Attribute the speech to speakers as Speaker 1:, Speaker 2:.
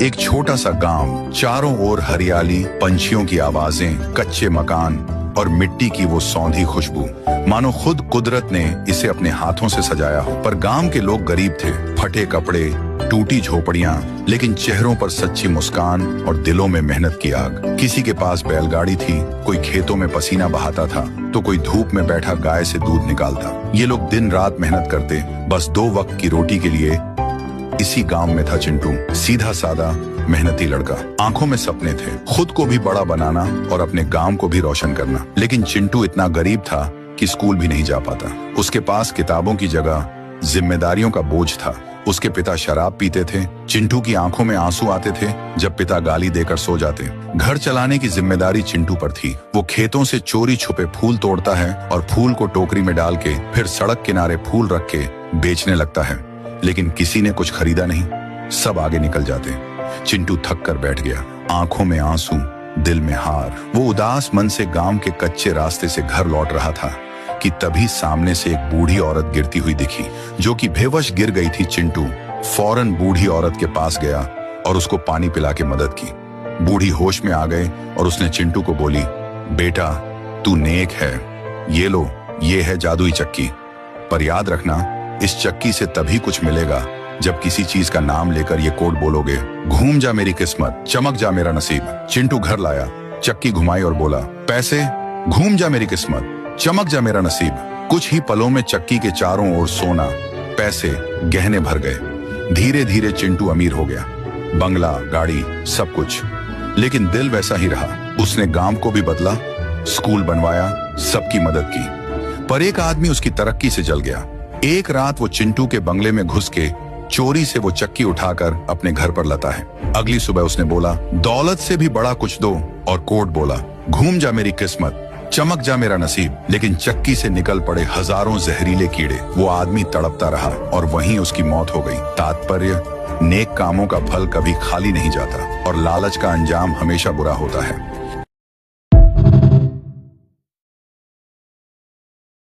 Speaker 1: एक छोटा सा गांव, चारों ओर हरियाली, पंछियों की आवाजें, कच्चे मकान और मिट्टी की वो सौंधी खुशबू, मानो खुद कुदरत ने इसे अपने हाथों से सजाया हो। पर गांव के लोग गरीब थे, फटे कपड़े, टूटी झोपड़ियां, लेकिन चेहरों पर सच्ची मुस्कान और दिलों में मेहनत की आग। किसी के पास बैलगाड़ी थी, कोई खेतों में पसीना बहाता था, तो कोई धूप में बैठा गाय से दूध निकालता। ये लोग दिन रात मेहनत करते, बस 2 वक्त की रोटी के लिए। इसी गांव में था चिंटू, सीधा सादा मेहनती लड़का। आंखों में सपने थे, खुद को भी बड़ा बनाना और अपने गांव को भी रोशन करना। लेकिन चिंटू इतना गरीब था कि स्कूल भी नहीं जा पाता। उसके पास किताबों की जगह जिम्मेदारियों का बोझ था। उसके पिता शराब पीते थे, चिंटू की आंखों में आंसू आते थे जब पिता गाली देकर सो जाते। घर चलाने की जिम्मेदारी चिंटू पर थी। वो खेतों से चोरी छुपे फूल तोड़ता है और फूल को टोकरी में डाल के फिर सड़क किनारे फूल रख के बेचने लगता है। लेकिन किसी ने कुछ खरीदा नहीं, सब आगे निकल जाते। चिंटू थक कर बैठ गया, आंखों में आंसू, दिल में हार। वो उदास मन से गांव के कच्चे रास्ते से घर लौट रहा था कि तभी सामने से एक बूढ़ी औरत गिरती हुई दिखी, जो कि बेवश गिर गई थी। चिंटू फौरन बूढ़ी औरत के पास गया और उसको पानी पिला के मदद की। बूढ़ी होश में आ गए और उसने चिंटू को बोली, बेटा तू नेक है, ये लो, ये है जादुई चक्की। पर याद रखना, इस चक्की से तभी कुछ मिलेगा जब किसी चीज का नाम लेकर ये कोड बोलोगे, घूम जा मेरी किस्मत, चमक जा मेरा नसीब। चिंटू घर लाया, चक्की घुमाई और बोला, पैसे, घूम जा मेरी किस्मत, चमक जा मेरा नसीब। कुछ ही पलों में चक्की के चारों ओर सोना, पैसे, गहने भर गए। धीरे धीरे चिंटू अमीर हो गया, बंगला, गाड़ी, सब कुछ। लेकिन दिल वैसा ही रहा। उसने गांव को भी बदला, स्कूल बनवाया, सबकी मदद की। पर एक आदमी उसकी तरक्की से जल गया। एक रात वो चिंटू के बंगले में घुस के चोरी से वो चक्की उठाकर अपने घर पर लाता है। अगली सुबह उसने बोला, दौलत से भी बड़ा कुछ दो, और कोड बोला, घूम जा मेरी किस्मत, चमक जा मेरा नसीब। लेकिन चक्की से निकल पड़े हजारों जहरीले कीड़े। वो आदमी तड़पता रहा और वहीं उसकी मौत हो गई। तात्पर्य, नेक कामों का फल कभी खाली नहीं जाता और लालच का अंजाम हमेशा बुरा होता है।